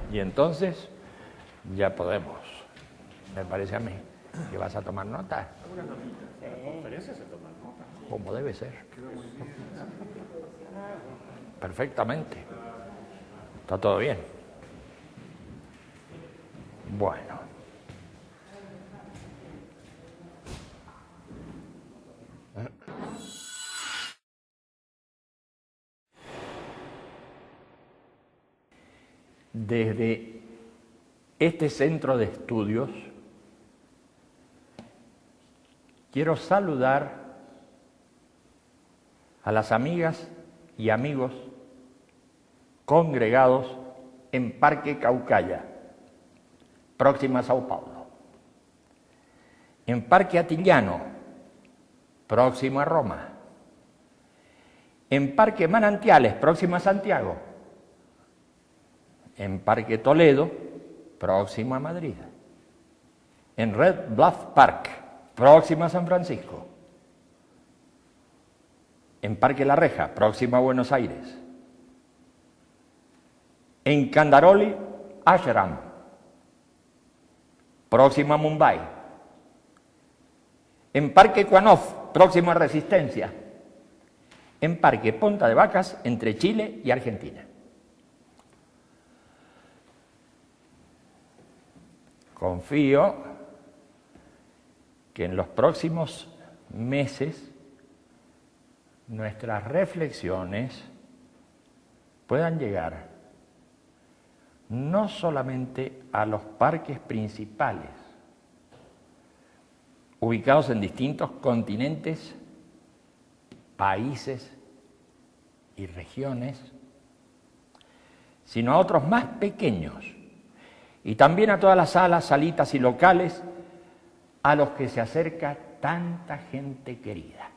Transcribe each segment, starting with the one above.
Y entonces ya podemos, me parece a mí, que vas a tomar nota. Algunas notitas. En las conferencias se toman notas. Como debe ser. Perfectamente. Está todo bien. Bueno. Desde este centro de estudios quiero saludar a las amigas y amigos congregados en Parque Caucaya, próxima a Sao Paulo, en Parque Atiliano, próximo a Roma, en Parque Manantiales, próximo a Santiago, en Parque Toledo, próximo a Madrid, en Red Bluff Park, próximo a San Francisco, en Parque La Reja, próximo a Buenos Aires, en Candaroli Ashram, próximo a Mumbai, en Parque Cuanoff, próximo a Resistencia, en Parque Ponta de Vacas, entre Chile y Argentina. Confío que en los próximos meses nuestras reflexiones puedan llegar no solamente a los parques principales, ubicados en distintos continentes, países y regiones, sino a otros más pequeños, y también a todas las salas, salitas y locales a los que se acerca tanta gente querida.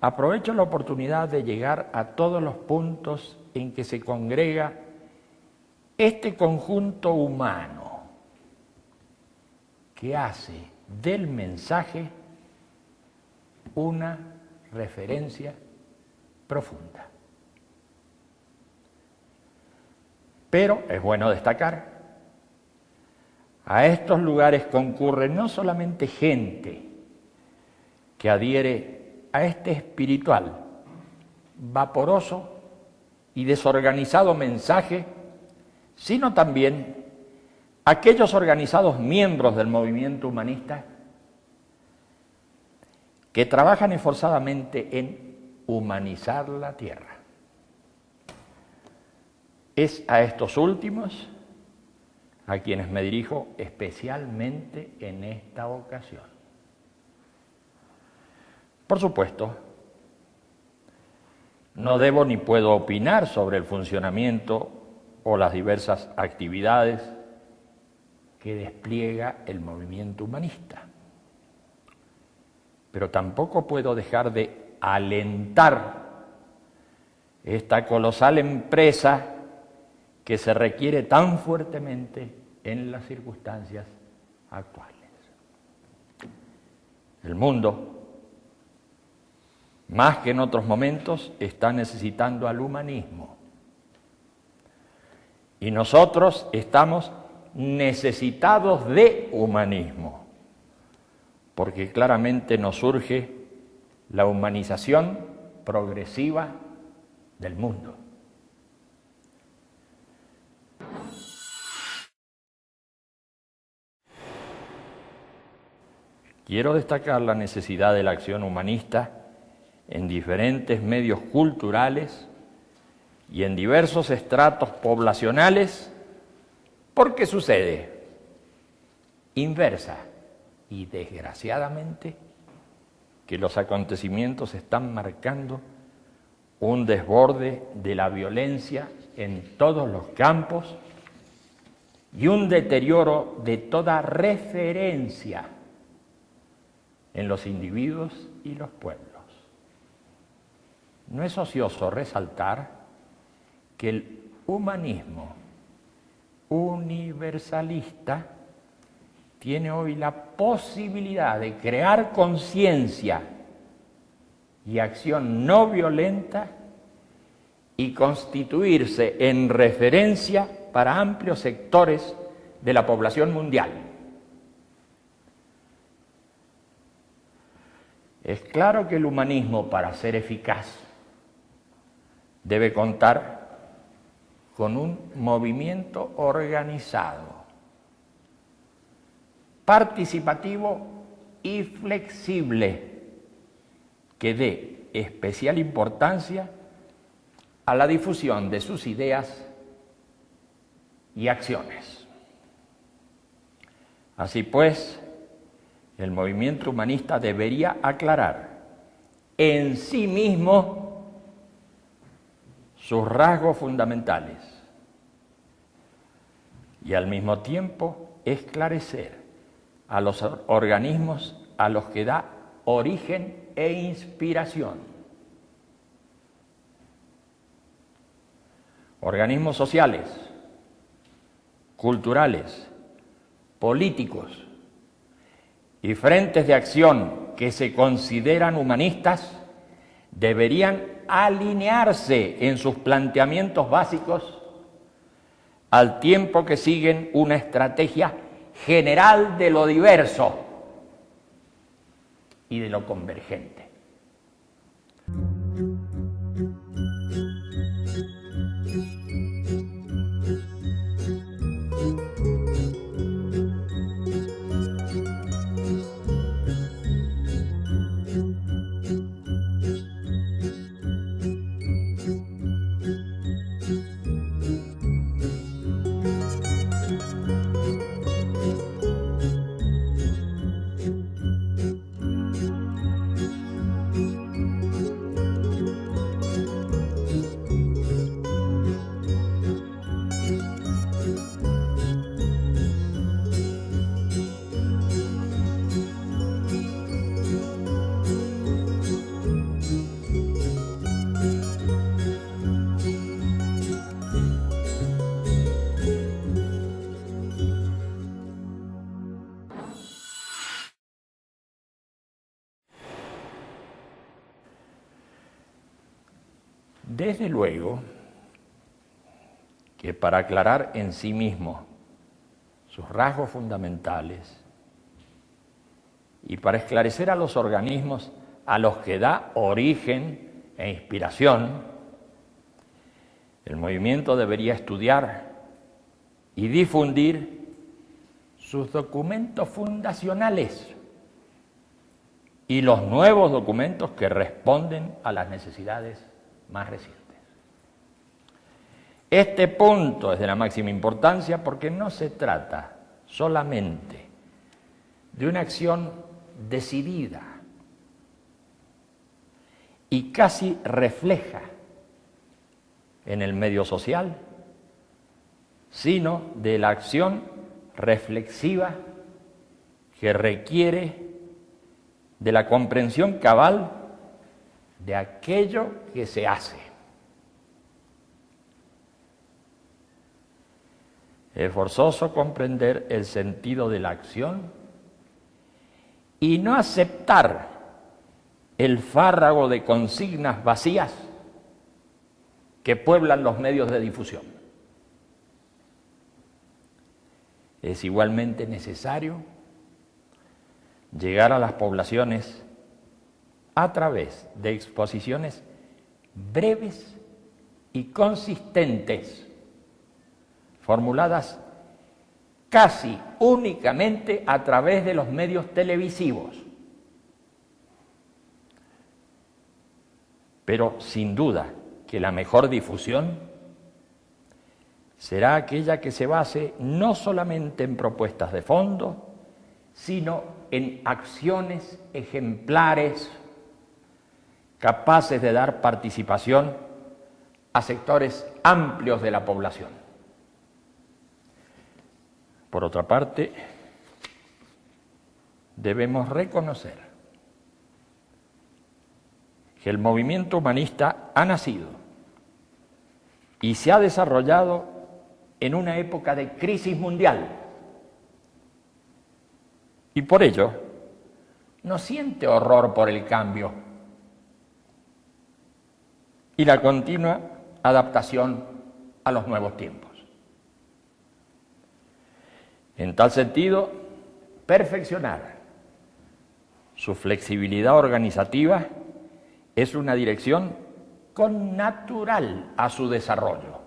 aprovecho la oportunidad de llegar a todos los puntos en que se congrega este conjunto humano que hace del mensaje una referencia profunda. Pero es bueno destacar, a estos lugares concurre no solamente gente que adhiere a este espiritual, vaporoso y desorganizado mensaje, sino también aquellos organizados miembros del movimiento humanista que trabajan esforzadamente en humanizar la tierra. Es a estos últimos a quienes me dirijo especialmente en esta ocasión. Por supuesto, no debo ni puedo opinar sobre el funcionamiento o las diversas actividades que despliega el movimiento humanista. Pero tampoco puedo dejar de alentar esta colosal empresa que se requiere tan fuertemente en las circunstancias actuales. El mundo, más que en otros momentos, está necesitando al humanismo. Y nosotros estamos necesitados de humanismo, porque claramente nos surge la humanización progresiva del mundo. Quiero destacar la necesidad de la acción humanista en diferentes medios culturales y en diversos estratos poblacionales, porque sucede inversa y desgraciadamente que los acontecimientos están marcando un desborde de la violencia en todos los campos y un deterioro de toda referencia en los individuos y los pueblos. No es ocioso resaltar que el humanismo universalista tiene hoy la posibilidad de crear conciencia y acción no violenta y constituirse en referencia para amplios sectores de la población mundial. Es claro que el humanismo, para ser eficaz, debe contar con un movimiento organizado, participativo y flexible, que dé especial importancia a la difusión de sus ideas y acciones. Así pues, el movimiento humanista debería aclarar en sí mismo sus rasgos fundamentales y al mismo tiempo esclarecer a los organismos a los que da origen e inspiración. Organismos sociales, culturales, políticos y frentes de acción que se consideran humanistas deberían alinearse en sus planteamientos básicos al tiempo que siguen una estrategia general de lo diverso y de lo convergente. Desde luego que para aclarar en sí mismo sus rasgos fundamentales y para esclarecer a los organismos a los que da origen e inspiración, el movimiento debería estudiar y difundir sus documentos fundacionales y los nuevos documentos que responden a las necesidades más recientes. Este punto es de la máxima importancia porque no se trata solamente de una acción decidida y casi refleja en el medio social, sino de la acción reflexiva que requiere de la comprensión cabal de aquello que se hace. Es forzoso comprender el sentido de la acción y no aceptar el fárrago de consignas vacías que pueblan los medios de difusión. Es igualmente necesario llegar a las poblaciones a través de exposiciones breves y consistentes, formuladas casi únicamente a través de los medios televisivos. Pero sin duda que la mejor difusión será aquella que se base no solamente en propuestas de fondo, sino en acciones ejemplares capaces de dar participación a sectores amplios de la población. Por otra parte, debemos reconocer que el movimiento humanista ha nacido y se ha desarrollado en una época de crisis mundial y por ello no siente horror por el cambio y la continua adaptación a los nuevos tiempos. En tal sentido, perfeccionar su flexibilidad organizativa es una dirección connatural a su desarrollo.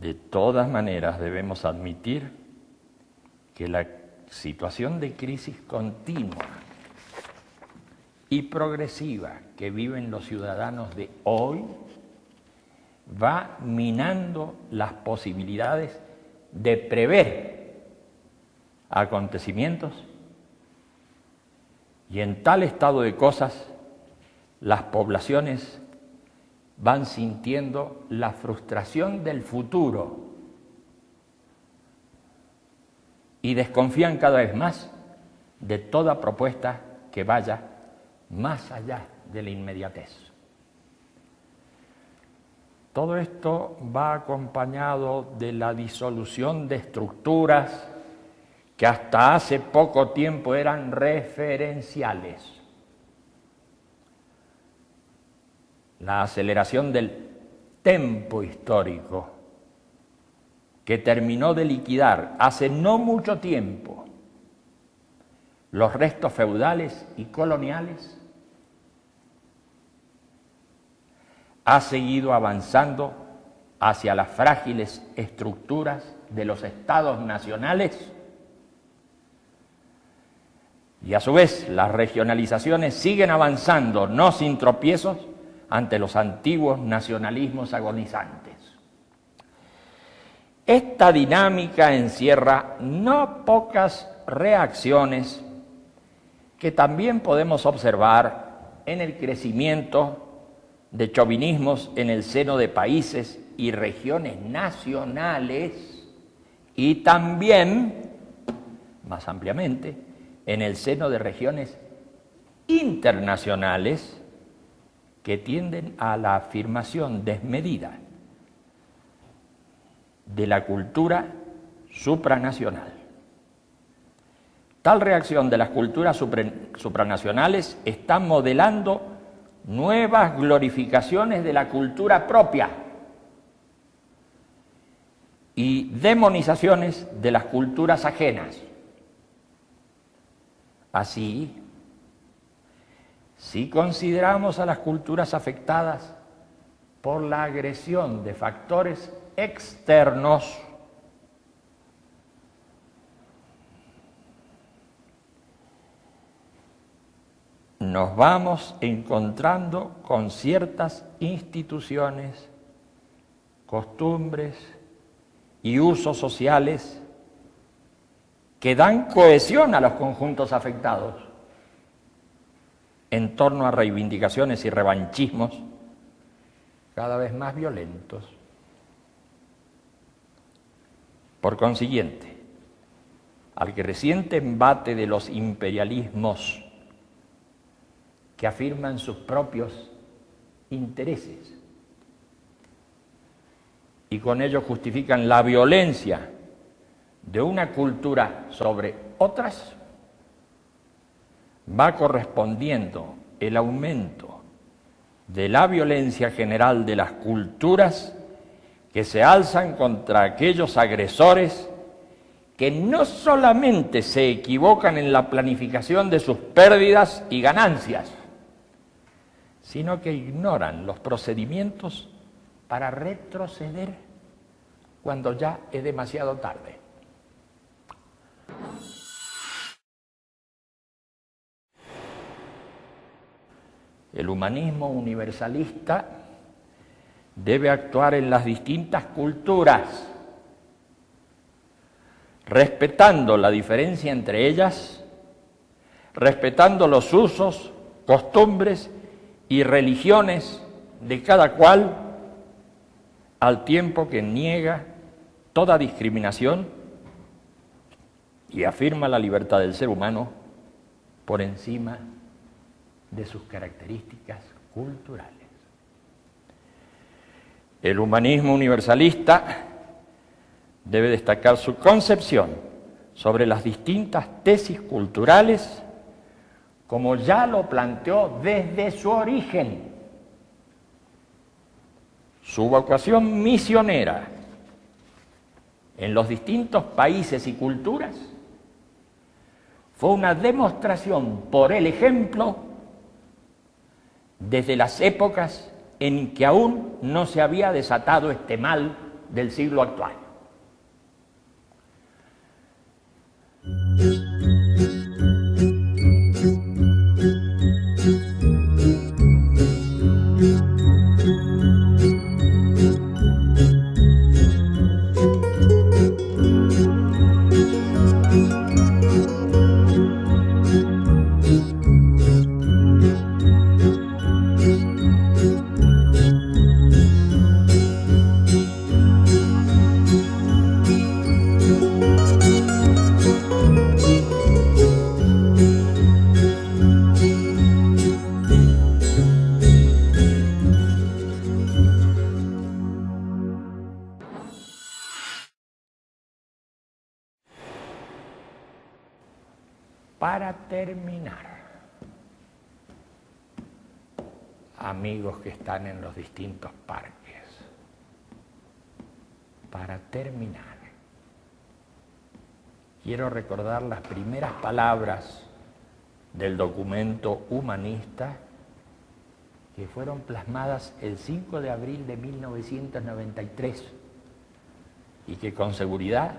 De todas maneras, debemos admitir que la situación de crisis continua y progresiva que viven los ciudadanos de hoy va minando las posibilidades de prever acontecimientos y en tal estado de cosas las poblaciones van sintiendo la frustración del futuro y desconfían cada vez más de toda propuesta que vaya más allá de la inmediatez. Todo esto va acompañado de la disolución de estructuras que hasta hace poco tiempo eran referenciales. La aceleración del tempo histórico que terminó de liquidar hace no mucho tiempo los restos feudales y coloniales ha seguido avanzando hacia las frágiles estructuras de los estados nacionales y a su vez las regionalizaciones siguen avanzando, no sin tropiezos, ante los antiguos nacionalismos agonizantes. Esta dinámica encierra no pocas reacciones que también podemos observar en el crecimiento de chauvinismos en el seno de países y regiones nacionales y también, más ampliamente, en el seno de regiones internacionales que tienden a la afirmación desmedida de la cultura supranacional. Tal reacción de las culturas supranacionales está modelando nuevas glorificaciones de la cultura propia y demonizaciones de las culturas ajenas. Así, si consideramos a las culturas afectadas por la agresión de factores externos, nos vamos encontrando con ciertas instituciones, costumbres y usos sociales que dan cohesión a los conjuntos afectados en torno a reivindicaciones y revanchismos cada vez más violentos. Por consiguiente, al creciente embate de los imperialismos que afirman sus propios intereses y con ello justifican la violencia de una cultura sobre otras, va correspondiendo el aumento de la violencia general de las culturas que se alzan contra aquellos agresores que no solamente se equivocan en la planificación de sus pérdidas y ganancias, sino que ignoran los procedimientos para retroceder cuando ya es demasiado tarde. El humanismo universalista debe actuar en las distintas culturas, respetando la diferencia entre ellas, respetando los usos, costumbres y religiones de cada cual, al tiempo que niega toda discriminación y afirma la libertad del ser humano por encima de sus características culturales. El humanismo universalista debe destacar su concepción sobre las distintas tesis culturales, como ya lo planteó desde su origen. Su vocación misionera en los distintos países y culturas fue una demostración por el ejemplo desde las épocas en que aún no se había desatado este mal del siglo actual. Para terminar, amigos que están en los distintos parques, para terminar, quiero recordar las primeras palabras del documento humanista que fueron plasmadas el 5 de abril de 1993 y que con seguridad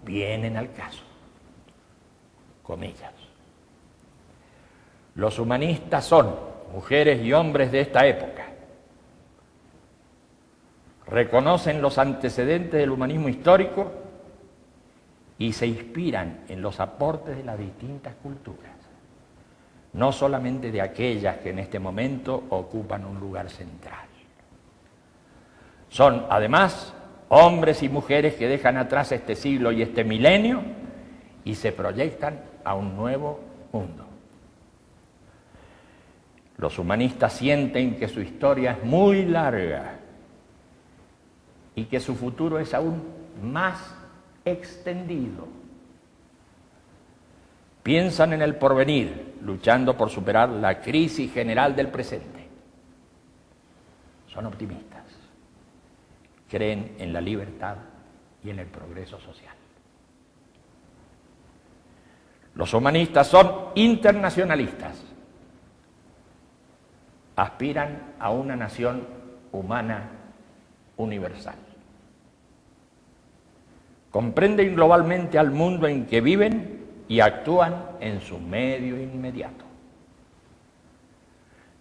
vienen al caso. Comillas. Los humanistas son mujeres y hombres de esta época. Reconocen los antecedentes del humanismo histórico y se inspiran en los aportes de las distintas culturas, no solamente de aquellas que en este momento ocupan un lugar central. Son, además, hombres y mujeres que dejan atrás este siglo y este milenio y se proyectan a un nuevo mundo. Los humanistas sienten que su historia es muy larga y que su futuro es aún más extendido. Piensan en el porvenir, luchando por superar la crisis general del presente. Son optimistas. Creen en la libertad y en el progreso social. Los humanistas son internacionalistas. Aspiran a una nación humana universal. Comprenden globalmente al mundo en que viven y actúan en su medio inmediato.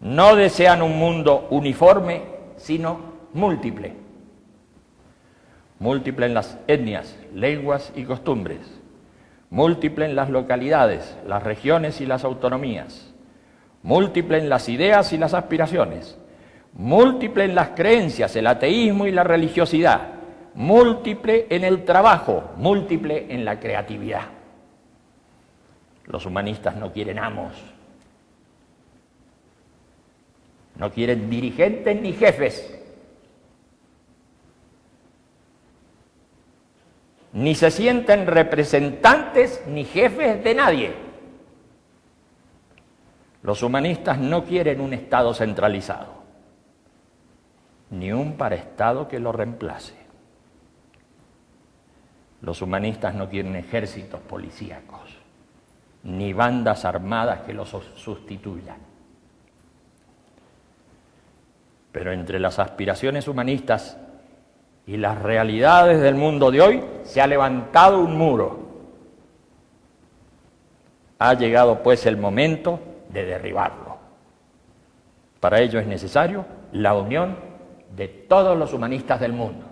No desean un mundo uniforme, sino múltiple. Múltiple en las etnias, lenguas y costumbres. Múltiple en las localidades, las regiones y las autonomías. Múltiple en las ideas y las aspiraciones. Múltiple en las creencias, el ateísmo y la religiosidad. Múltiple en el trabajo, múltiple en la creatividad. Los humanistas no quieren amos, no quieren dirigentes ni jefes, ni se sienten representantes ni jefes de nadie. Los humanistas no quieren un Estado centralizado, ni un paraestado que lo reemplace. Los humanistas no quieren ejércitos policíacos, ni bandas armadas que los sustituyan. Pero entre las aspiraciones humanistas y las realidades del mundo de hoy se ha levantado un muro. Ha llegado pues el momento de derribarlo. Para ello es necesario la unión de todos los humanistas del mundo.